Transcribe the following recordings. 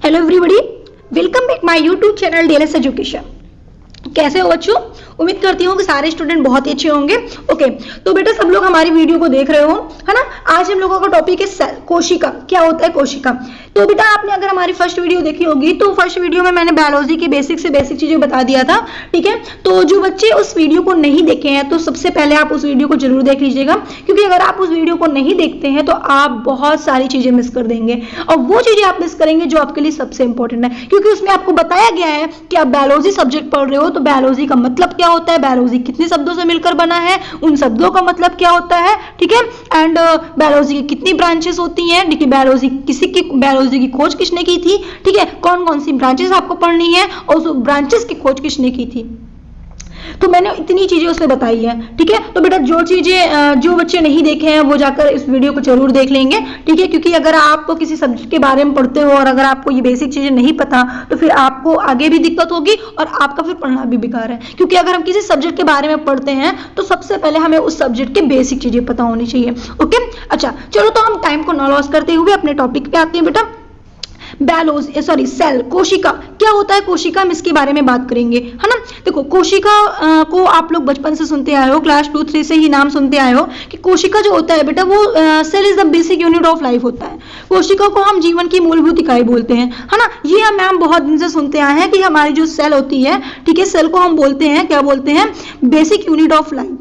Hello everybody, welcome back my YouTube channel DLS education. कैसे हो बच्चों? उम्मीद करती हूँ कि सारे स्टूडेंट बहुत ही अच्छे होंगे। ओके, तो बेटा सब लोग हमारी वीडियो को देख रहे हो, है ना। आज हम लोगों का टॉपिक है सेल, कोशिका। क्या होता है कोशिका? तो बेटा आपने अगर हमारी फर्स्ट वीडियो देखी होगी तो फर्स्ट वीडियो में मैंने बायोलॉजी की बेसिक से बेसिक चीजें बता दिया था, ठीक है। तो जो बच्चे उस वीडियो को नहीं देखे हैं तो सबसे पहले आप उस वीडियो को जरूर देख लीजिएगा, क्योंकि अगर आप उस वीडियो को नहीं देखते हैं तो आप बहुत सारी चीजें मिस कर देंगे, और वो चीजें आप मिस करेंगे जो आपके लिए सबसे इंपॉर्टेंट है, क्योंकि उसमें आपको बताया गया है कि आप बायोलॉजी सब्जेक्ट पढ़ रहे हो तो बायोलॉजी का मतलब क्या होता है, बायोलॉजी कितने शब्दों से मिलकर बना है, उन शब्दों का मतलब क्या होता है, ठीक है। एंड बायोलॉजी की कितनी ब्रांचेस होती हैं, देखिए बायोलॉजी की खोज किसने की थी, ठीक है। कौन कौन सी ब्रांचेस आपको पढ़नी है और उस ब्रांचेस की खोज किसने की थी, तो मैंने इतनी चीजें उसमें बताई है, ठीक है। तो बेटा जो चीजें जो बच्चे नहीं देखे हैं वो जाकर इस वीडियो को जरूर देख लेंगे, ठीक है। क्योंकि अगर आप किसी सब्जेक्ट के बारे में पढ़ते हो और अगर आपको ये बेसिक चीजें नहीं पता तो फिर आपको आगे भी दिक्कत होगी और आपका फिर पढ़ना भी बेकार है। क्योंकि अगर हम किसी सब्जेक्ट के बारे में पढ़ते हैं तो सबसे पहले हमें उस सब्जेक्ट के बेसिक चीजें पता होनी चाहिए। ओके, अच्छा चलो, तो हम टाइम को न लॉस करते हुए अपने टॉपिक पे आते हैं बेटा। बायोलॉजी सेल, कोशिका क्या होता है, कोशिका हम इसके बारे में बात करेंगे, है ना। देखो कोशिका को आप लोग बचपन से सुनते आए हो, क्लास 2-3 से ही नाम सुनते आए हो कि कोशिका जो होता है बेटा वो cell is the basic unit of life होता है। कोशिका को हम जीवन की मूलभूत इकाई बोलते हैं, है ना। ये हम बहुत दिन से सुनते आए हैं कि हमारी जो सेल होती है, ठीक है, सेल को हम बोलते हैं, क्या बोलते हैं, बेसिक यूनिट ऑफ लाइफ,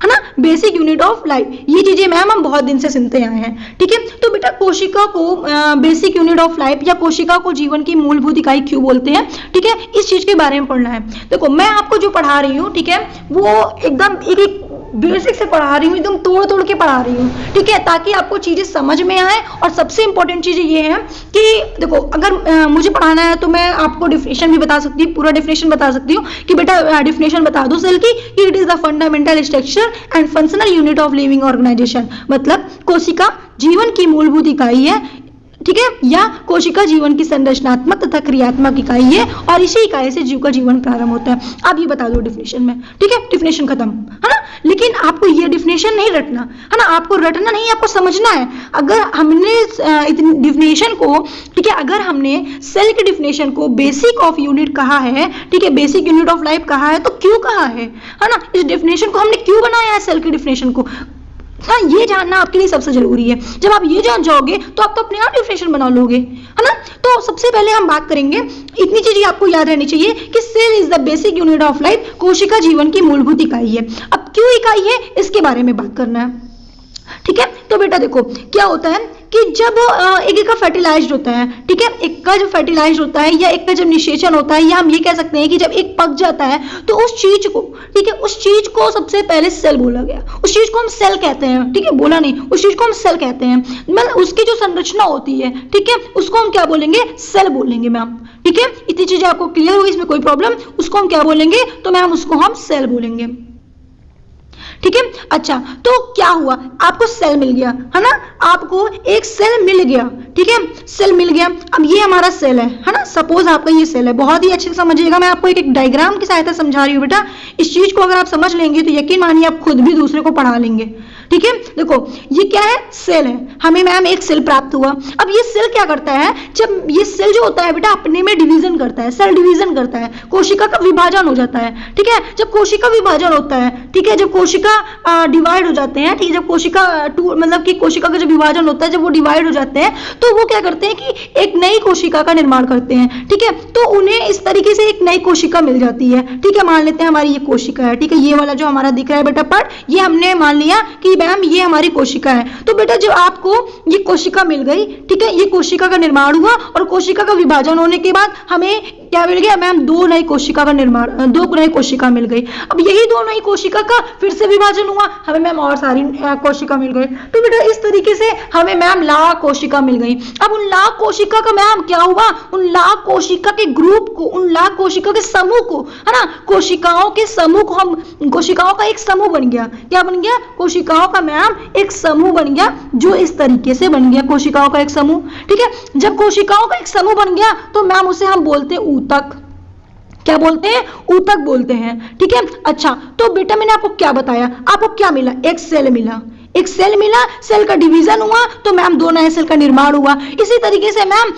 है ना, बेसिक यूनिट ऑफ लाइफ। ये चीजें मैम हम बहुत दिन से सुनते आए हैं, ठीक है। तो बेटा कोशिका को बेसिक यूनिट ऑफ लाइफ या कोशिका को जीवन की मूलभूत इकाई क्यों बोलते हैं, ठीक है, इस चीज के बारे में पढ़ना है। देखो मैं आपको जो पढ़ा रही हूँ, ठीक है, वो एकदम एक बेसिक से पढ़ा रही हूँ, एकदम तोड़ तोड़ के पढ़ा रही हूँ, ठीक है, ताकि आपको चीजें समझ में आए। और सबसे इंपॉर्टेंट चीज ये है कि देखो अगर मुझे पढ़ाना है तो मैं आपको डिफिनेशन भी बता सकती हूँ, पूरा डिफिनेशन बता सकती हूँ कि बेटा डिफिनेशन बता दो सेल की कि it is the fundamental structure and functional unit of living organisation. मतलब कोशिका जीवन की मूलभूत इकाई है, ठीक है, या कोशिका जीवन की संरचनात्मक तथा क्रियात्मक इकाई है और इसी इकाई से जीव का जीवन प्रारंभ होता है। आप ये बता दो डिफिनेशन में, ठीक है, डिफिनेशन खत्म, है ना। लेकिन आपको ये डिफिनेशन नहीं रटना, है ना, आपको रटना नहीं, आपको समझना है। अगर हमने डिफिनेशन को, ठीक है, अगर हमने सेल के डिफिनेशन को बेसिक ऑफ यूनिट कहा है, ठीक है, बेसिक यूनिट ऑफ लाइफ कहा है, तो क्यों कहा है ना, इस डिफिनेशन को हमने क्यों बनाया है, सेल के डिफिनेशन को, हाँ, ये जानना आपके लिए सबसे जरूरी है। जब आप ये जान जाओगे तो आप तो अपने आप डिफिनेशन बना लोगे, है ना। तो सबसे पहले हम बात करेंगे, इतनी चीजें आपको याद रहनी चाहिए कि cell is the basic unit of life, कोशिका जीवन की मूलभूत इकाई है। अब क्यों इकाई है इसके बारे में बात करना है, ठीक है। तो बेटा देखो क्या होता है कि जब एक का फर्टिलाइज्ड होता है, ठीक है, एक का जब फर्टिलाइज्ड होता है या एक का जब निषेचन होता है, या हम ये कह सकते हैं कि जब एक पक जाता है तो उस चीज को, ठीक है, उस चीज को सबसे पहले सेल बोला गया, उस चीज को हम सेल कहते हैं, ठीक है, बोला नहीं, उस चीज को हम सेल कहते हैं। मतलब उसकी जो संरचना होती है, ठीक है, उसको हम क्या बोलेंगे, सेल बोलेंगे मैम, ठीक है। इतनी चीजें आपको क्लियर हुई, इसमें कोई प्रॉब्लम, उसको हम क्या बोलेंगे, तो मैम उसको हम सेल बोलेंगे, ठीक है। अच्छा तो क्या हुआ, आपको सेल मिल गया, है ना, आपको एक सेल मिल गया, ठीक है, सेल मिल गया। अब ये हमारा सेल है ना, सपोज आपका ये सेल है, बहुत ही अच्छे से समझिएगा, मैं आपको एक डायग्राम की सहायता समझा रही हूँ बेटा। इस चीज को अगर आप समझ लेंगे तो यकीन मानिए आप खुद भी दूसरे को पढ़ा लेंगे, ठीक है। देखो ये क्या है, सेल है, हमें मैम एक सेल प्राप्त हुआ। अब ये सेल क्या करता है, जब ये सेल जो होता है बेटा अपने में डिवीजन करता है, सेल डिवीजन करता है, कोशिका का विभाजन हो जाता है, ठीक है। जब कोशिका विभाजन होता है, ठीक है, जब कोशिका डिवाइड हो जाते हैं, ठीक है, जब कोशिका मतलब कि कोशिका का जब विभाजन होता है, जब वो डिवाइड हो जाते हैं तो वो क्या करते हैं कि एक नई कोशिका का निर्माण करते हैं, ठीक है। तो उन्हें इस तरीके से एक नई कोशिका मिल जाती है, ठीक है। मान लेते हैं हमारी ये कोशिका है, ठीक है, ये वाला जो हमारा दिख रहा है बेटा पार्ट, ये हमने मान लिया कि मैम ये हमारी कोशिका है। तो बेटा जब आपको ये कोशिका मिल गई, ठीक है, ये कोशिका का निर्माण हुआ और कोशिका का विभाजन होने के बाद हमें क्या मिल गया मैम, दो नई कोशिका का निर्माण, दो नई कोशिका मिल गई। अब यही दो नई कोशिका का फिर से विभाजन हुआ, हमें मैम और सारी कोशिका मिल गई। तो बेटा इस तरीके से हमें मैम लाख कोशिका मिल गई। अब उन लाख कोशिका का मैम क्या हुआ, उन लाख कोशिका के ग्रुप को, उन लाख कोशिका के समूह को, है ना, कोशिकाओं के समूह को हम, कोशिकाओं का एक समूह बन गया। क्या बन गया, कोशिकाओं का मैम एक समूह बन गया, जो इस तरीके से बन गया, कोशिकाओं का एक समूह, ठीक है। जब कोशिकाओं का एक समूह बन गया तो मैम उसे हम बोलते हैं ऊतक। क्या बोलते हैं, ऊतक बोलते हैं, ठीक है। अच्छा तो बेटा मैंने आपको क्या बताया, आपको क्या मिला, एक सेल मिला, एक सेल मिला, सेल का डिवीजन हुआ तो मैम दो नए सेल का निर्माण हुआ। इसी तरीके से मैम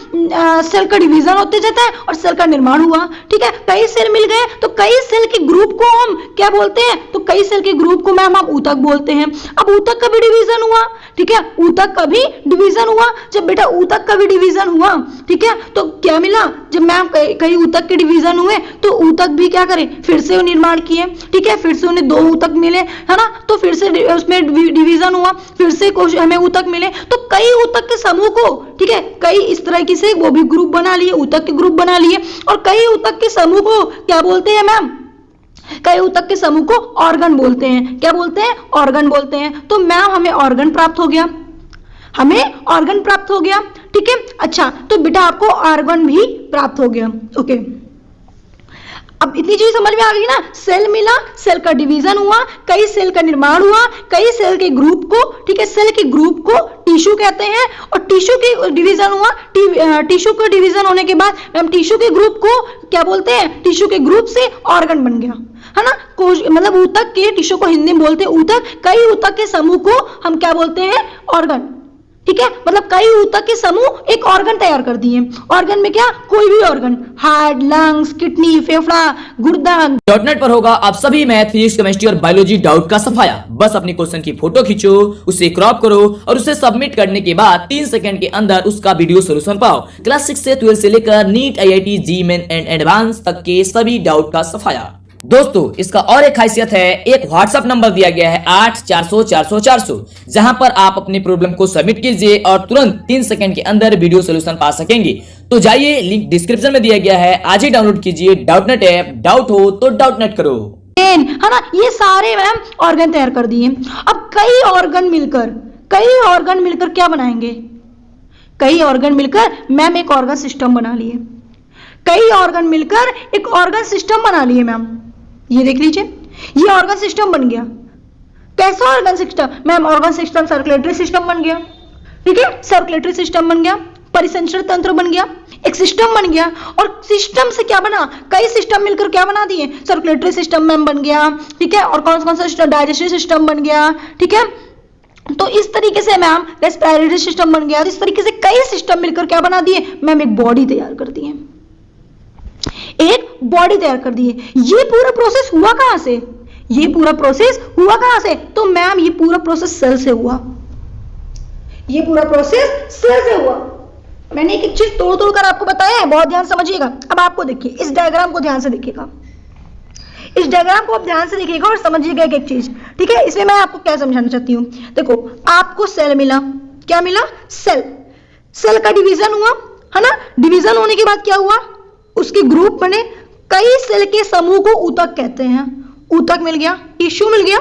सेल का डिवीजन होते जाता है और सेल का निर्माण हुआ। ठीक है, कई सेल मिल गए तो कई सेल के ग्रुप को हम क्या बोलते हैं, तो कई सेल के ग्रुप को मैम हम ऊतक बोलते हैं। अब ऊतक का भी डिवीजन हुआ, ठीक है, ऊतक का भी डिवीजन हुआ। जब बेटा ऊतक का भी डिवीजन हुआ, ठीक है, तो क्या मिला, जब मैम कई ऊतक के डिवीजन हुए तो ऊतक भी क्या करें, फिर से निर्माण किए। ठीक है, फिर से उन्हें दो ऊतक मिले, है ना, तो फिर से उसमें डिवीजन हुआ, फिर से हमें ऊतक मिले। तो कई ऊतक के समूह को, ठीक है, कई इस तरह की से वो भी ग्रुप बना लिए, ऊतक के ग्रुप बना लिए। और कई ऊतक के समूह को क्या बोलते हैं मैम, कई ऊतक के समूह को ऑर्गन बोलते हैं। क्या बोलते हैं, ऑर्गन बोलते हैं। तो मैम हमें ऑर्गन प्राप्त हो गया, हमें ऑर्गन प्राप्त हो गया। ठीक है, अच्छा, तो बेटा आपको ऑर्गन भी प्राप्त हो गया। ओके, अब इतनी चीज समझ में आ गई ना, सेल मिला, सेल का डिवीजन हुआ, कई सेल का निर्माण हुआ, कई सेल के ग्रुप को, ठीक है, सेल के ग्रुप को टिश्यू कहते हैं। और टिश्यू के डिवीजन हुआ, टिश्यू का डिवीजन होने के बाद हम टिश्यू के ग्रुप को क्या बोलते हैं, टिश्यू के ग्रुप से ऑर्गन बन गया, है ना। मतलब ऊतक के, टिश्यू को हिंदी में बोलते हैं ऊतक, कई ऊतक के समूह को हम क्या बोलते हैं, ऑर्गन। ठीक है, मतलब कई ऊतक के समूह एक ऑर्गन तैयार कर दिए। ऑर्गन में क्या, कोई भी ऑर्गन, हार्ट, लंग्स, किडनी, फेफड़ा, गुर्दा। .NET पर होगा आप सभी मैथ, फिजिक्स, केमिस्ट्री और बायोलॉजी डाउट का सफाया। बस अपनी क्वेश्चन की फोटो खींचो, उसे क्रॉप करो और उसे सबमिट करने के बाद 3 सेकंड के अंदर उसका वीडियो सोल्यूशन पाओ। क्लास 6 से 12 से लेकर NEET, IIT, GMAN and advance तक के सभी डाउट का सफाया। दोस्तों, इसका और एक खासियत है, एक व्हाट्सएप नंबर दिया गया है 8400 400 400, जहां पर आप अपनी प्रॉब्लम को सबमिट कीजिए और तुरंत 3 सेकंड के अंदर वीडियो सोल्यूशन पा सकेंगे। तो जाइए, लिंक डिस्क्रिप्शन में दिया गया है, आज ही डाउनलोड कीजिए .NET ऐप। डाउट हो तो .NET करो, है ना। ये सारे मैम ऑर्गन तैयार कर दिए। अब कई ऑर्गन मिलकर क्या बनाएंगे, कई ऑर्गन मिलकर मैम एक ऑर्गन सिस्टम बना लिए। कई ऑर्गन मिलकर एक ऑर्गन सिस्टम बना लिए मैम। ये देख लीजिए, ये ऑर्गन सिस्टम बन गया। कैसा organ system ma'am, organ system circulatory system बन गया। ठीक है, सर्कुलेटरी सिस्टम बन गया, परिसंचरण तंत्र बन गया, एक सिस्टम बन गया। और सिस्टम से क्या बना, कई सिस्टम मिलकर क्या बना दिए, सर्कुलेटरी सिस्टम मैम बन गया। ठीक है, और कौन कौन सा सिस्टम, डाइजेस्टिव सिस्टम बन गया। ठीक है, तो इस तरीके से मैम रेस्पिरेटरी सिस्टम बन गया। इस तरीके से कई सिस्टम मिलकर क्या बना दिए मैम, एक बॉडी तैयार कर दिए, एक बॉडी तैयार कर दी है। ये पूरा प्रोसेस हुआ कहां से, ये पूरा प्रोसेस हुआ कहां से, तो मैम ये पूरा प्रोसेस सेल से हुआ। ये पूरा प्रोसेस सेल से हुआ। मैंने एक एक चीज तोड़ तोड़ कर आपको बताया है, बहुत ध्यान समझिएगा। अब आपको देखिए, इस डायग्राम को ध्यान से देखिएगा, इस डायग्राम को आप ध्यान से देखिएगा और समझिएगा एक एक चीज। ठीक है, इसमें मैं आपको क्या समझाना चाहती हूँ, देखो आपको सेल मिला, क्या मिला, सेल। सेल का डिवीजन हुआ, है ना। डिवीजन होने के बाद क्या हुआ, उसके ग्रुप बने, कई सेल के समूह को ऊतक कहते हैं। ऊतक मिल गया, टिश्यू मिल गया,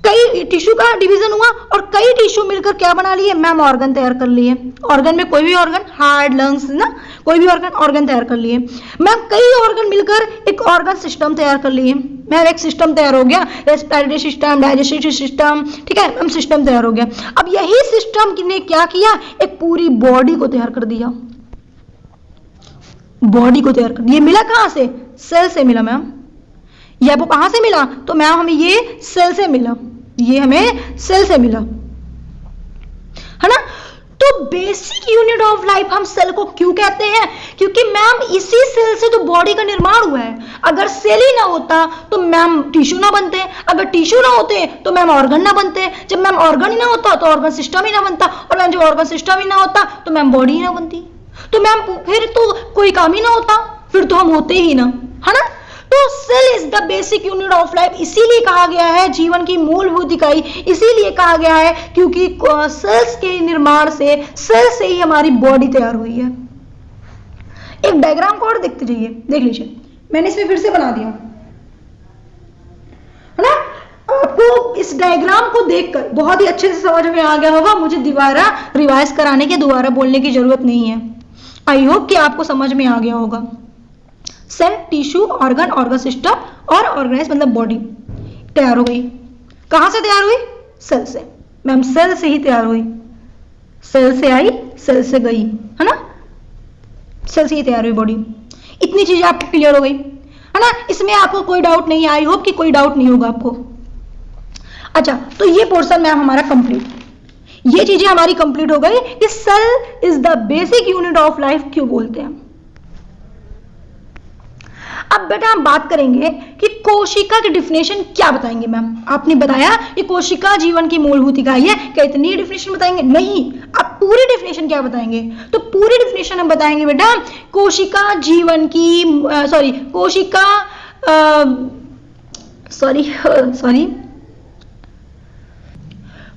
कई टिश्यू का डिवीजन हुआ और कई टिश्यू मिलकर क्या बना लिए मैम, ऑर्गन तैयार कर लिए। ऑर्गन में कोई भी ऑर्गन, हार्ट, लंग्स, ना, कोई भी ऑर्गन तैयार कर लिए मैम। कई ऑर्गन मिलकर एक ऑर्गन सिस्टम तैयार कर लिए मैम। एक सिस्टम तैयार हो गया, रेस्पिरेटरी सिस्टम, डाइजेस्टिव सिस्टम। ठीक है मैम, सिस्टम तैयार हो गया। अब यही सिस्टम ने क्या किया, एक पूरी बॉडी को तैयार कर दिया। बॉडी को तैयार कर, ये मिला कहां से, सेल से मिला मैम। ये आपको कहां से मिला, तो मैम हमें ये सेल से मिला, ये हमें सेल से मिला, है ना। तो बेसिक यूनिट ऑफ लाइफ हम सेल को क्यों कहते हैं, क्योंकि मैम इसी सेल से तो बॉडी का निर्माण हुआ है। अगर सेल ही ना होता तो मैम टिश्यू ना बनते, अगर टिश्यू ना होते तो मैम ऑर्गन ना बनते, जब मैम ऑर्गन ही ना होता तो ऑर्गन सिस्टम ही ना बनता, और मैम जब ऑर्गन सिस्टम ही ना होता तो मैम बॉडी ही ना बनती, तो मैम फिर तो कोई काम ही ना होता, फिर तो हम होते ही ना, है ना। तो cell is the basic unit of life, इसीलिए कहा गया है जीवन की मूलभूत इकाई, इसीलिए कहा गया है क्योंकि सेल्स के निर्माण से, सेल से ही हमारी बॉडी तैयार हुई है। एक डायग्राम को और देखते जाइए, देख लीजिए, मैंने इसमें फिर से बना दिया, है ना। आपको इस डायग्राम को देखकर बहुत ही अच्छे से समझ में आ गया होगा, मुझे दोबारा रिवाइज कराने की, दोबारा बोलने की जरूरत नहीं है। आई होप कि आपको समझ में आ गया होगा। Cell, tissue, organ, organ system और ऑर्गेनाइज मतलब बॉडी तैयार हो गई। कहां से तैयार हुई, सेल से। मैम सेल से ही तैयार हुई, सेल से आई, सेल से गई, है ना। सेल से ही तैयार हुई बॉडी। इतनी चीजें आपको क्लियर हो गई, है ना। इसमें आपको कोई डाउट नहीं है, आई होप कि कोई डाउट नहीं होगा आपको। अच्छा, तो ये पोर्शन मैम हमारा कंप्लीट, ये चीजें हमारी कंप्लीट हो गई कि cell is the basic unit of life क्यों बोलते हैं। अब बेटा हम बात करेंगे कि कोशिका की डिफिनेशन क्या बताएंगे मैम। आपने बताया कि कोशिका जीवन की मूलभूत इकाई है, क्या इतनी डिफिनेशन बताएंगे? नहीं, आप पूरी डिफिनेशन क्या बताएंगे? तो पूरी डिफिनेशन हम बताएंगे बेटा कोशिका जीवन की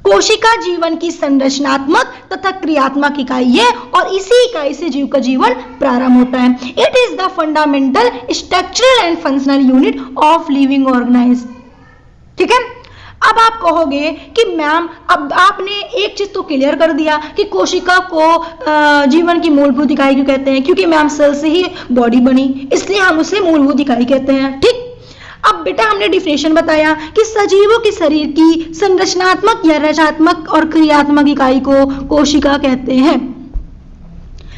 कोशिका जीवन की संरचनात्मक तथा क्रियात्मक इकाई है और इसी इकाई से जीव का जीवन प्रारंभ होता है। It is the fundamental structural and functional unit of living organism. ठीक है, अब आप कहोगे कि मैम अब आपने एक चीज तो क्लियर कर दिया कि कोशिका को जीवन की मूलभूत इकाई क्यों कहते हैं, क्योंकि मैम सेल से ही बॉडी बनी, इसलिए हम उसे मूलभूत इकाई कहते हैं। ठीक, अब बेटा हमने डिफिनेशन बताया कि सजीवों के शरीर की संरचनात्मक या रचनात्मक और क्रियात्मक इकाई को कोशिका कहते हैं,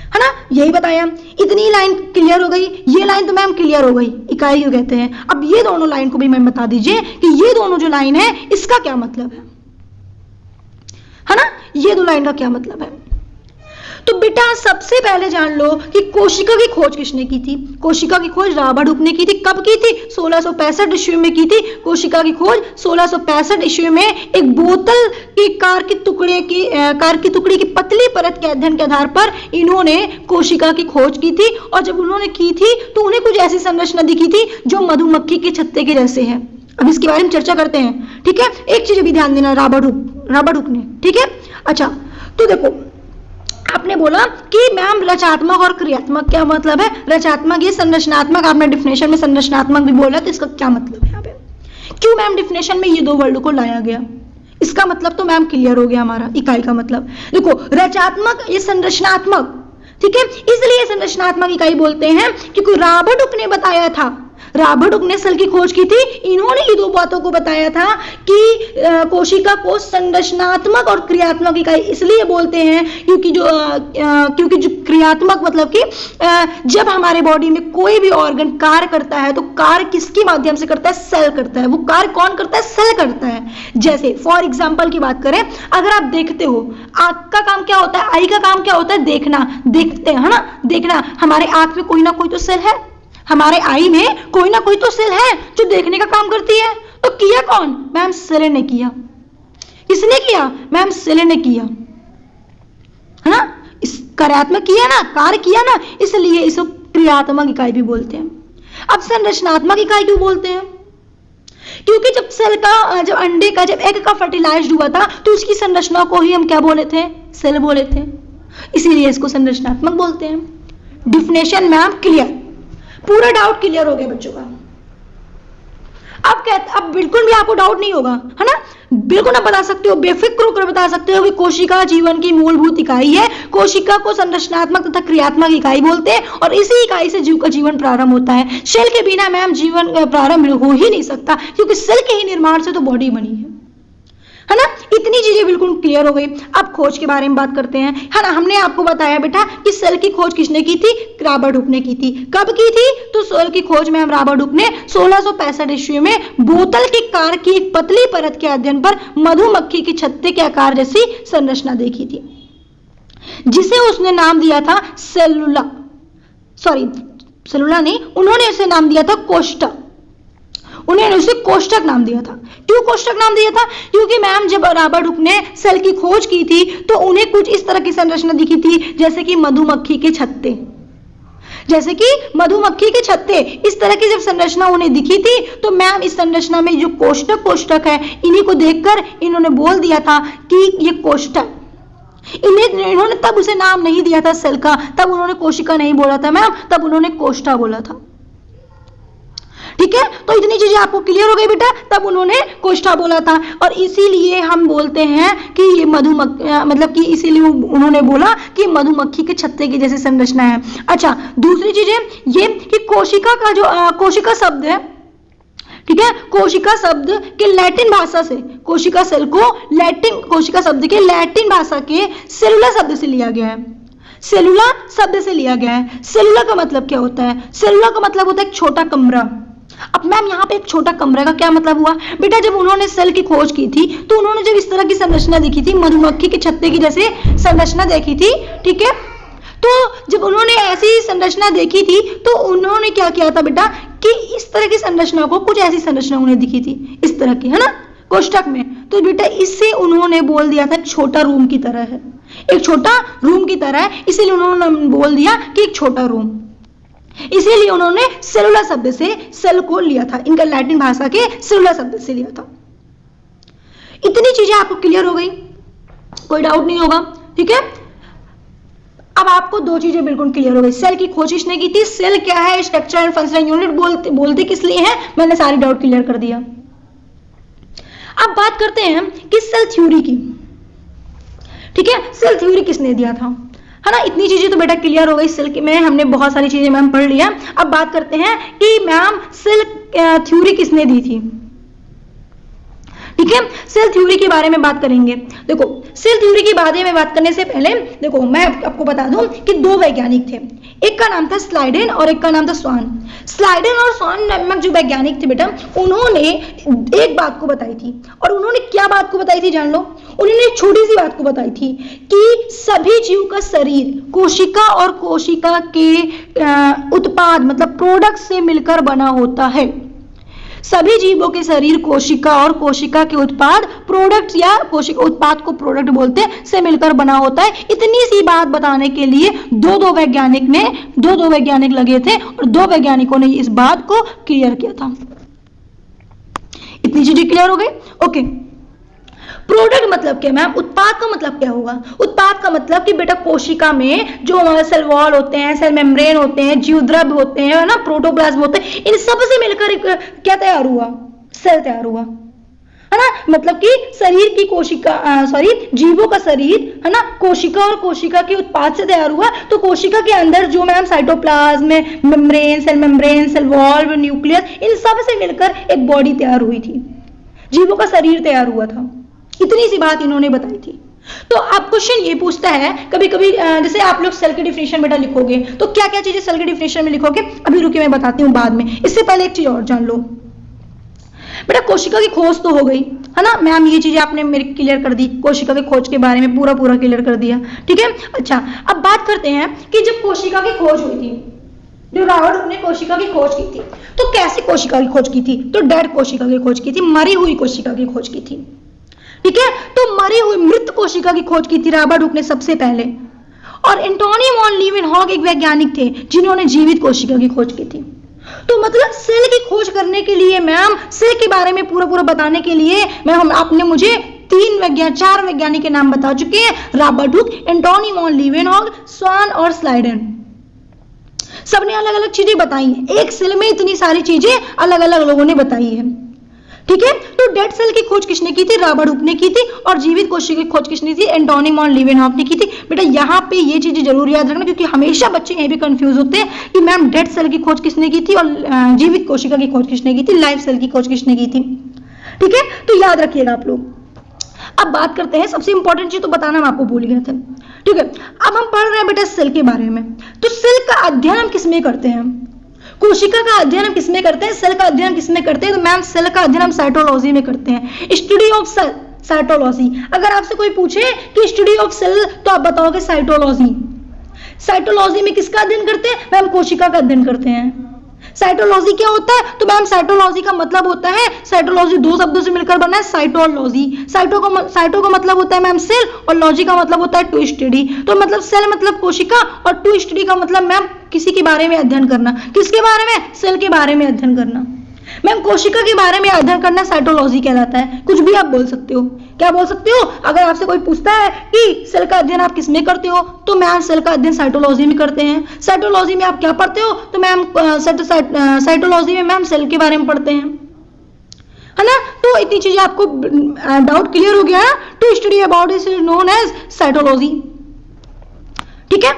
है ना, यही बताया। इतनी लाइन क्लियर हो गई, ये लाइन तो मैम क्लियर हो गई, इकाई क्यों कहते हैं। अब ये दोनों लाइन को भी मैम बता दीजिए कि ये दोनों जो लाइन है इसका क्या मतलब है ना, ये दो लाइन का क्या मतलब है। तो बेटा सबसे पहले जान लो कि कोशिका की खोज किसने की थी। कोशिका की खोज रॉबर्ट ने की थी। कब की थी? 1665 ईस्वी में की थी। कोशिका की खोज 1665 ईस्वी में एक बोतल की कार की टुकड़े की पतली परत के अध्ययन के आधार पर इन्होंने कोशिका की खोज की थी। और जब उन्होंने की थी तो उन्हें कुछ ऐसी संरचना दिखी थी जो मधुमक्खी के छत्ते के जैसे है। अब इसके बारे में चर्चा करते हैं। ठीक है, एक चीज भी ध्यान देना, रॉबर्ट हुक ने। ठीक है, अच्छा तो देखो आपने बोला कि मैम रचनात्मक और क्रियात्मक क्या मतलब है। रचनात्मक ये संरचनात्मक, आपने डिफिनेशन में संरचनात्मक भी बोला, तो इसका क्या मतलब है यहाँ पे, क्यों मैम डिफिनेशन में ये दो वर्ड को लाया गया, इसका मतलब तो मैम क्लियर हो गया हमारा इकाई का मतलब। देखो रचनात्मक ये संरचनात्मक, ठीक है, इसलिए संरचनात्मक इकाई बोलते हैं क्योंकि रॉबर्ट हुक ने बताया था, रॉबर्ट हुक ने सेल की खोज की थी, इन्होंने ये दो बातों को बताया था कि कोशिका को संरचनात्मक और क्रियात्मक इकाई इसलिए बोलते हैं क्योंकि जो क्रियात्मक मतलब कि जब हमारे बॉडी में कोई भी ऑर्गन कार्य करता है तो कार्य किसके माध्यम से करता है? सेल करता है। वो कार्य कौन करता है? सेल करता है। जैसे फॉर एग्जांपल की बात करें, अगर आप देखते हो आंख का काम क्या होता है, आई का काम क्या होता है? देखना, देखते हैं, है ना, देखना। हमारे आंख में कोई ना कोई तो सेल है, हमारे आई में कोई ना कोई तो सेल है जो देखने का काम करती है। तो किया कौन? मैम सेल ने किया। किसने किया? मैम सेल ने किया, है ना, इस कार्यात्मक किया ना, कार्य किया ना, इसलिए इसको क्रियात्मक इकाई भी बोलते हैं। अब संरचनात्मक इकाई क्यों बोलते हैं? क्योंकि जब सेल का जब एग का फर्टिलाइज्ड हुआ था तो उसकी संरचना को ही हम क्या बोले थे? सेल बोले थे, इसीलिए इसको संरचनात्मक बोलते हैं। डिफिनेशन मैम क्लियर, पूरा डाउट क्लियर हो गया बच्चों का। अब बिल्कुल भी आपको डाउट नहीं होगा, है ना, बिल्कुल आप बता सकते हो, बेफिक्र होकर बता सकते हो कि कोशिका जीवन की मूलभूत इकाई है। कोशिका को संरचनात्मक तथा क्रियात्मक इकाई बोलते हैं और इसी इकाई से जीव का जीवन प्रारंभ होता है। सेल के बिना मैम जीवन प्रारंभ हो ही नहीं सकता, क्योंकि सेल के ही निर्माण से तो बॉडी बनी है ना। इतनी चीजें बिल्कुल क्लियर हो गई। अब खोज के बारे में बात करते हैं, है ना। हमने आपको बताया बेटा कि सेल की खोज किसने की थी? रॉबर्ट हुक ने की थी। कब की थी? तो सेल की खोज में हम रॉबर्ट हुक ने 1665 ईस्वी में बोतल की कार की एक पतली परत के अध्ययन पर मधुमक्खी के छत्ते के आकार जैसी संरचना देखी थी, जिसे उसने नाम दिया था सेलुला नहीं, उन्होंने उसे नाम दिया था कोष्ठक। उन्होंने उसे कोष्ठक नाम दिया था। क्यों कोष्ठक नाम दिया था? क्योंकि मैम जब रॉबर्ट हुक ने सेल की खोज की थी तो उन्हें कुछ इस तरह की संरचना दिखी थी, जैसे कि मधुमक्खी के छत्ते, इस तरह की जब संरचना उन्हें दिखी थी तो मैम इस संरचना में जो कोष्ठक है, इन्हीं को देखकर इन्होंने बोल दिया था कि ये कोष्ठक। इन्होंने तब उसे नाम नहीं दिया था सेल का, तब उन्होंने कोशिका नहीं बोला था मैम, तब उन्होंने कोष्ठा बोला था। ठीक है, तो इतनी चीजें आपको क्लियर हो गई बेटा, तब उन्होंने कोष्ठा बोला था और इसीलिए हम बोलते हैं कि ये मतलब कि इसीलिए उन्होंने बोला कि मधुमक्खी के छत्ते की जैसी संरचना है। अच्छा, दूसरी चीज है ये कि कोशिका का जो कोशिका शब्द है, ठीक है, कोशिका शब्द के लैटिन भाषा से, कोशिका शब्द के लैटिन भाषा के सेलुला शब्द से लिया गया है। सेलुला शब्द से लिया गया है। सेलुला का मतलब क्या होता है? सेलुला का मतलब होता है एक छोटा कमरा। अब मैम यहाँ पे एक छोटा कमरे का क्या मतलब हुआ? बेटा जब उन्होंने सेल की खोज की थी तो उन्होंने जब इस तरह की संरचना देखी थी, मधुमक्खी के छत्ते की जैसे संरचना देखी थी, ठीक है, तो जब उन्होंने ऐसी संरचना देखी थी तो उन्होंने क्या किया था बेटा कि इस तरह की संरचना को, कुछ ऐसी संरचना उन्हें दिखी थी इस तरह की, है ना, कोष्ठक में, तो बेटा इससे उन्होंने बोल दिया था छोटा रूम की तरह है, एक छोटा रूम की तरह है, इसीलिए उन्होंने बोल दिया कि एक छोटा रूम। इसीलिए उन्होंने सेलुलर शब्द से सेल को लिया था, इनका लैटिन भाषा के सेलुलर शब्द से लिया था। इतनी चीजें आपको क्लियर हो गई, कोई डाउट नहीं होगा, ठीक है। अब आपको दो चीजें बिल्कुल क्लियर हो गई, सेल की खोज किसने की थी, सेल क्या है, स्ट्रक्चर एंड फंक्शनल यूनिट बोलते किस लिए हैं, मैंने सारी डाउट क्लियर कर दिया। अब बात करते हैं कि सेल थ्योरी की, ठीक है, सेल थ्योरी किसने दिया था, है ना। इतनी चीजें तो बेटा क्लियर हो गई, सेल में हमने बहुत सारी चीजें मैम पढ़ लिया। अब बात करते हैं कि मैम सेल थ्योरी किसने दी थी, ठीक है। सेल थ्योरी के बारे में बात करेंगे। देखो सेल थ्योरी के बारे में बात करने से पहले देखो मैं आपको बता दूं कि दो वैज्ञानिक थे, एक का नाम था स्लाइडेन और एक का नाम था स्वान। स्लाइडेन और स्वान नामक जो वैज्ञानिक थे बेटा, उन्होंने एक बात को बताई थी, और उन्होंने क्या बात को बताई थी जान लो, उन्होंने छोटी सी बात को बताई थी कि सभी जीव का शरीर कोशिका और कोशिका के उत्पाद मतलब प्रोडक्ट से मिलकर बना होता है। सभी जीवों के शरीर कोशिका और कोशिका के उत्पाद प्रोडक्ट या कोशिका उत्पाद को प्रोडक्ट बोलते हैं से मिलकर बना होता है। इतनी सी बात बताने के लिए दो वैज्ञानिक लगे थे और दो वैज्ञानिकों ने इस बात को क्लियर किया था। इतनी चीजें क्लियर हो गई, ओके। प्रोडक्ट मतलब क्या मैम, उत्पाद का मतलब क्या होगा, उत्पाद का मतलब कि बेटा कोशिका में जो हमारे सेल वॉल होते हैं, सेल मेम्ब्रेन होते हैं, जीवद्रव्य होते हैं, है ना, प्रोटोप्लाज्म होते हैं, इन सब से मिलकर क्या तैयार हुआ, सेल तैयार हुआ, है ना। मतलब कि शरीर की कोशिका जीवों का शरीर, है ना, कोशिका और कोशिका के उत्पाद से तैयार हुआ। तो कोशिका के अंदर जो ma'am cytoplasm, membrane, cell wall, nucleus, इन सब से मिलकर एक बॉडी तैयार हुई थी, जीवों का शरीर तैयार हुआ था। इतनी सी बात इन्होंने बताई थी। तो आप क्वेश्चन ये पूछता है कभी कभी, जैसे आप लोग सेल की डिफिनेशन बेटा लिखोगे तो क्या क्या चीजें सेल की डिफिनेशन में लिखोगे, अभी रुकिए मैं बताती हूँ बाद में। इससे पहले एक चीज और जान लो बेटा, कोशिका की खोज तो हो गई, है ना मैम, ये चीजें आपने मेरे क्लियर कर दी, कोशिका की खोज के बारे में पूरा क्लियर कर दिया, ठीक है। अच्छा अब बात करते हैं कि जब कोशिका की खोज हुई थी, जो रॉबर्ट ने कोशिका की खोज की थी, तो कैसी कोशिका की खोज की थी, तो डेड कोशिका की खोज की थी, मरी हुई कोशिका की खोज की थी, ठीक है। तो मरी हुई मृत कोशिका की खोज की थी रॉबर्ट हुक ने सबसे पहले, और एंटोनी वॉन लीवेनहॉग एक वैज्ञानिक थे जिन्होंने जीवित कोशिका की खोज की थी। तो मतलब सेल की खोज करने के लिए मैम, सेल के बारे में पूरा बताने के लिए मैम आपने मुझे चार वैज्ञानिक के नाम बता चुके हैं, रॉबर्ट हुक, एंटोनी वॉन लीवेनहॉग, स्वान और स्लाइडेन। सबने अलग अलग चीजें बताई हैं, एक सेल में इतनी सारी चीजें अलग अलग लोगों ने बताई है, ठीक है। तो डेड सेल की खोज किसने की थी, रॉबर्ट हुक ने की थी, और जीवित कोशिका की खोज किसने की थी, एंटोनी वॉन लीवेनहॉग ने की थी। बेटा यहाँ पे ये चीजें जरूर याद रखना, क्योंकि हमेशा बच्चे यहीं भी कंफ्यूज होते हैं कि मैम डेड सेल की खोज किसने की थी और जीवित कोशिका की खोज किसने की थी, लाइव सेल की खोज किसने की थी, ठीक है। तो याद रखिएगा आप लोग। अब बात करते हैं, सबसे इंपॉर्टेंट चीज तो बताना मैं आपको भूल गया था, ठीक है। अब हम पढ़ रहे हैं बेटा सेल के बारे में। तो सेल का अध्ययन हम किसमें करते हैं, कोशिका का अध्ययन हम किसमें करते हैं, सेल का अध्ययन किसमें करते हैं, तो मैम सेल का अध्ययन हम साइटोलॉजी में करते हैं, स्टडी ऑफ सेल, साइटोलॉजी। अगर आपसे कोई पूछे कि स्टडी ऑफ सेल, तो आप बताओगे साइटोलॉजी। साइटोलॉजी में किसका अध्ययन करते हैं, मैम कोशिका का अध्ययन करते हैं। साइटोलॉजी क्या होता है, तो मैम साइटोलॉजी का मतलब होता है, साइटोलॉजी दो शब्दों से मिलकर बना है, साइटोलॉजी। साइटो का मतलब होता है मैम सेल, और लॉजी का मतलब होता है टू स्टडी। तो मतलब सेल मतलब कोशिका, और टू स्टडी का मतलब मैम किसी के बारे में अध्ययन करना, किसके बारे में, सेल के बारे में अध्ययन करना। मैम कोशिका के बारे में अध्ययन करना साइटोलॉजी कहलाता है। कुछ भी आप बोल सकते हो, क्या बोल सकते हो, अगर आपसे कोई पूछता है कि सेल का अध्ययन आप किसमें करते हो, तो मैम सेल का अध्ययन साइटोलॉजी में करते हैं। साइटोलॉजी में आप क्या पढ़ते हो, तो मैम साइटोलॉजी में मैम सेल के बारे में पढ़ते हैं, है ना। तो इतनी चीजें आपको डाउट क्लियर हो गया है। To study about is known as cytology, ठीक है।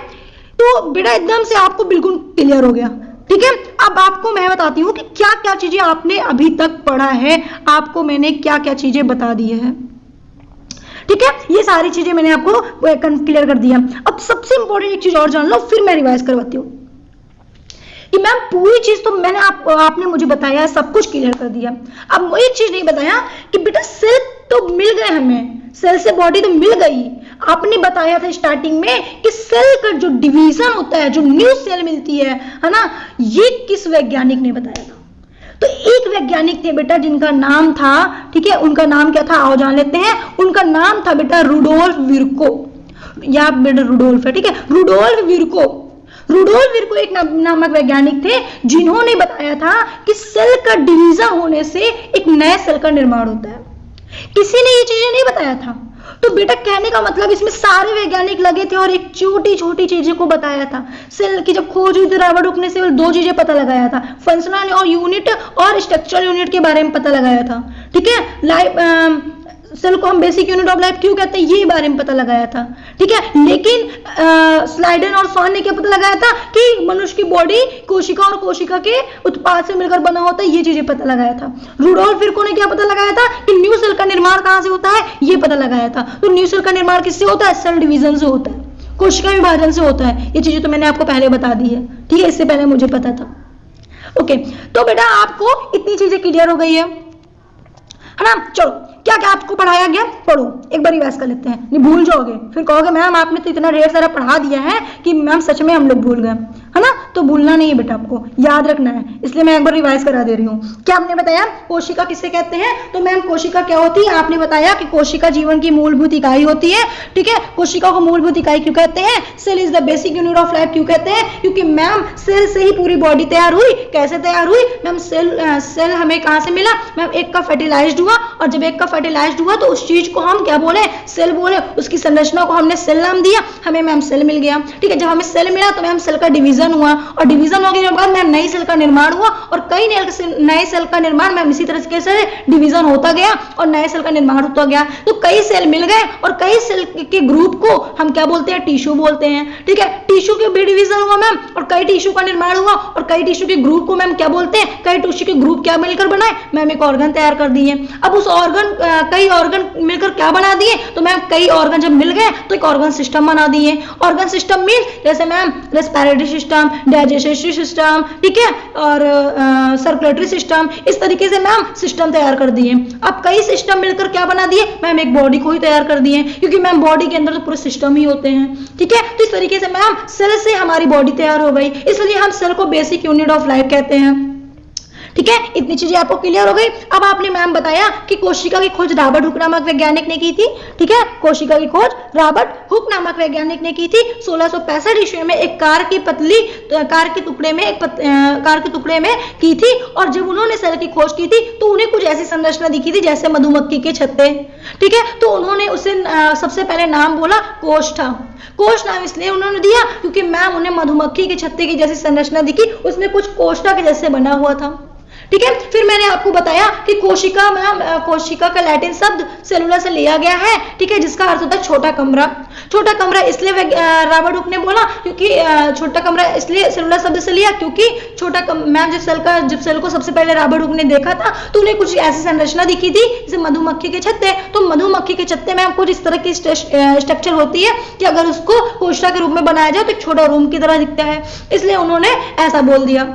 तो बेटा एकदम से आपको बिल्कुल क्लियर हो गया, ठीक है। अब आपको मैं बताती हूँ कि क्या क्या चीजें आपने अभी तक पढ़ा है, आपको मैंने क्या क्या चीजें बता दी है, ठीक है। ये सारी चीजें मैंने आपको क्लियर कर दिया। अब सबसे इंपॉर्टेंट एक चीज और जान लो, फिर मैं रिवाइज करवाती हूँ। कि मैम पूरी चीज तो मैंने आपने मुझे बताया, सब कुछ क्लियर कर दिया, अब वो एक चीज नहीं बताया कि बेटा सेल तो मिल गए, हमें सेल से बॉडी तो मिल गई। आपने बताया था स्टार्टिंग में कि सेल का जो डिवीजन होता है, जो न्यू सेल मिलती है ना, ये किस वैज्ञानिक ने बताया था? तो एक वैज्ञानिक थे बेटा जिनका नाम था, ठीक है, उनका नाम क्या था आओ जान लेते हैं। उनका नाम था बेटा रुडोल्फ विर्को, या बेटा रुडोल्फ है, ठीक है, रुडोल्फ विर्को। रुडोल्फ विर्को एक नामक वैज्ञानिक थे जिन्होंने बताया था कि सेल का डिवीजन होने से एक नए सेल का निर्माण होता है। किसी ने ये चीजें नहीं बताया था। तो बेटा कहने का मतलब इसमें सारे वैज्ञानिक लगे थे और एक छोटी छोटी चीजों को बताया था। सेल की जब खोज हुई थी रॉबर्ट हुक ने केवल 2 चीजें पता लगाया था, फंक्शनल और यूनिट और स्ट्रक्चरल यूनिट के बारे में पता लगाया था, ठीक है। लाइफ सेल को हम बेसिक यूनिट ऑफ लाइफ क्यों कहते हैं ये बारे में पता लगाया था, ठीक है। लेकिन स्लाइडन और स्वान ने क्या पता लगाया था कि मनुष्य की बॉडी कोशिका और कोशिका के उत्पाद से मिलकर बना होता है, ये चीजें पता लगाया था। रुडोल्फ विर्को ने क्या पता लगाया था कि न्यू सेल का निर्माण कहां से होता है, ये पता लगाया था। तो न्यू सेल का निर्माण किससे होता है? सेल डिवीजन से होता है, कोशिका विभाजन से होता है। ये चीजें तो मैंने आपको पहले बता दी है, ठीक है, इससे पहले मुझे पता था। ओके, तो बेटा आपको इतनी चीजें क्लियर हो गई है ना। चलो क्या क्या आपको पढ़ाया गया, पढ़ो एक बार रिवाइज कर लेते हैं, नहीं भूल जाओगे, फिर कहोगे मैम आपने तो इतना ढेर सारा पढ़ा दिया है कि मैम सच में हम लोग भूल गए, है ना। तो भूलना नहीं है बेटा, आपको याद रखना है, इसलिए मैं एक बार रिवाइज करा दे रही हूँ। क्या आपने बताया कोशिका किसे कहते हैं? तो मैम कोशिका क्या होती है? आपने बताया कि कोशिका जीवन की मूलभूत इकाई होती है, ठीक है। कोशिका को मूलभूत इकाई क्यों कहते हैं? Cell is the basic unit of life क्यों कहते हैं? क्योंकि मैम सेल से ही पूरी बॉडी तैयार हुई। कैसे तैयार हुई मैम? सेल हमें कहां से मिला मैम? एक का फर्टिलाइज्ड हुआ, और जब एक का फर्टिलाइज्ड हुआ तो उस चीज को हम क्या बोले? सेल बोले। उसकी संरचना को हमने सेल नाम दिया, हमें मैम सेल मिल गया, ठीक है। जब हमें सेल मिला तो मैम सेल का डिवीजन हुआ, और डिवीजन होने के बाद मैम नई सेल का निर्माण हुआ, और कई नए सेल का निर्माण मैम इसी तरीके से डिवीजन होता गया और नए सेल का निर्माण होता गया। तो कई सेल मिल गए और कई सेल के ग्रुप को हम क्या बोलते हैं? टिश्यू बोलते हैं, ठीक है। टिश्यू के भी डिवीजन हुआ मैम, और कई टिश्यू का निर्माण हुआ, और कई टिश्यू के ग्रुप को मैम क्या बोलते हैं? कई टिश्यू के ग्रुप क्या मिलकर बनाए मैम? एक ऑर्गन तैयार कर दिए। अब उस ऑर्गन कई ऑर्गन मिलकर क्या बना दिए? तो मैम कई ऑर्गन जब मिल गए तो एक ऑर्गन सिस्टम बना दिए। ऑर्गन सिस्टम मीन जैसे ma'am respiratory system, digestive system, ठीक है, और सर्कुलेटरी सिस्टम, इस तरीके से मैम सिस्टम तैयार कर दिए। अब कई सिस्टम मिलकर क्या बना दिए मैम? एक बॉडी को ही तैयार कर दिए, क्योंकि मैम बॉडी के अंदर तो पूरे सिस्टम ही होते हैं, ठीक है। तो इस तरीके से मैम सेल से हमारी बॉडी तैयार हो गई, इसलिए हम सेल को बेसिक यूनिट ऑफ लाइफ कहते हैं, ठीक है। इतनी चीजें आपको क्लियर हो गई। अब आपने मैम बताया कि कोशिका की खोज रॉबर्ट हुक नामक वैज्ञानिक ने की थी, ठीक है। कोशिका की खोज रॉबर्ट हुक नामक वैज्ञानिक ने की थी 1665 ईस्वी में एक कार के टुकड़े में की थी। और जब उन्होंने सेल की खोज की थी तो उन्हें कुछ ऐसी संरचना दिखी थी जैसे मधुमक्खी के छत्ते, ठीक है। तो उन्होंने उसे सबसे पहले नाम बोला कोश था। कोश नाम इसलिए उन्होंने दिया क्योंकि मैम उन्हें मधुमक्खी के छत्ते की जैसी संरचना दिखी, उसमें कुछ कोष्ठा के जैसे बना हुआ था, ठीक है। फिर मैंने आपको बताया कि कोशिका मैम कोशिका का लैटिन शब्द सेलुला से लिया गया है, ठीक है, जिसका अर्थ होता है छोटा कमरा। छोटा कमरा इसलिए रॉबर्ट हुक ने बोला क्योंकि छोटा कमरा इसलिए सेलुला शब्द से लिया क्योंकि मैम जब सेल को सबसे पहले रॉबर्ट हुक ने देखा था तो उन्हें कुछ ऐसी संरचना दिखी थी जैसे मधुमक्खी के छत्ते। तो मधुमक्खी के छत्ते में कुछ इस तरह की स्ट्रक्चर होती है कि अगर उसको कोशिका के रूप में बनाया जाए तो एक छोटा रूम की तरह दिखता है, इसलिए उन्होंने ऐसा बोल दिया,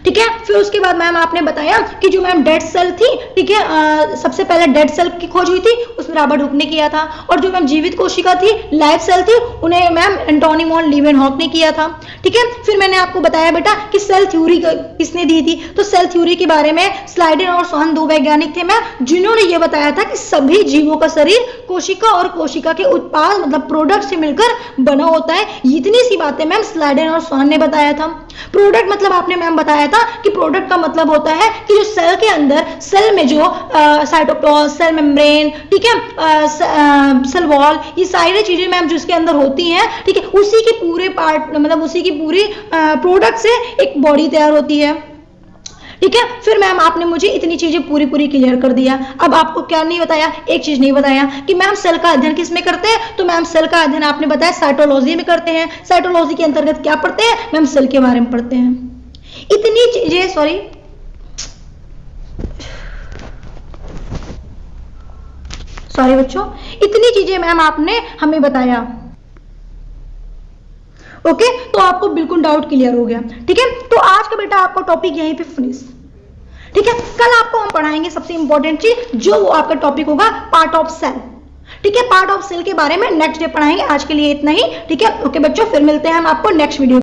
ठीक है। फिर उसके बाद मैम आपने बताया कि जो मैम डेड सेल थी, ठीक है, सबसे पहले डेड सेल की खोज हुई थी, उसमें रॉबर्ट हुक ने किया था। और जो मैम जीवित कोशिका थी, लाइव सेल थी, उन्हें मैम एंटोनी वॉन लीवेनहॉक ने किया था, ठीक है। फिर मैंने आपको बताया बेटा कि सेल थ्योरी किसने दी थी। तो सेल थ्योरी के बारे में स्लाइडन और स्वान 2 वैज्ञानिक थे मैम, जिन्होंने ये बताया था कि सभी जीवों का शरीर कोशिका और कोशिका के उत्पाद मतलब प्रोडक्ट से मिलकर बना होता है। इतनी सी बातें मैम स्लाइडन और स्वान ने बताया था। प्रोडक्ट मतलब आपने मैम बताया था कि प्रोडक्ट का मतलब होता है कि जो सेल के अंदर सेल में जो साइटोप्लाज्म, सेल मेम्ब्रेन, ठीक है, सेल वॉल, ये सारी चीजें मैम जो इसके अंदर होती हैं, ठीक है, उसी के पूरे पार्ट मतलब उसी की पूरी प्रोडक्ट से एक बॉडी तैयार होती है, ठीक है। फिर मैम आपने मुझे इतनी चीजें पूरी क्लियर कर दिया। अब आपको क्या नहीं बताया? एक चीज नहीं बताया कि मैम सेल का अध्ययन किस में करते हैं। तो मैम सेल का अध्ययन आपने बताया साइटोलॉजी में करते हैं। साइटोलॉजी के अंतर्गत क्या पढ़ते हैं मैम? सेल के बारे में पढ़ते हैं। इतनी चीजें सॉरी बच्चों, इतनी चीजें मैम आपने हमें बताया। ओके, तो आपको बिल्कुल डाउट क्लियर हो गया। ठीक है, तो आज का बेटा आपका टॉपिक यहीं पे फिनिश। ठीक है, कल आपको हम पढ़ाएंगे सबसे इंपॉर्टेंट चीज, जो वो आपका टॉपिक होगा पार्ट ऑफ सेल। ठीक है, पार्ट ऑफ सेल के बारे में नेक्स्ट डे पढ़ाएंगे। आज के लिए इतना ही। ठीक है, ओके बच्चों, फिर मिलते हैं हम आपको नेक्स्ट वीडियो।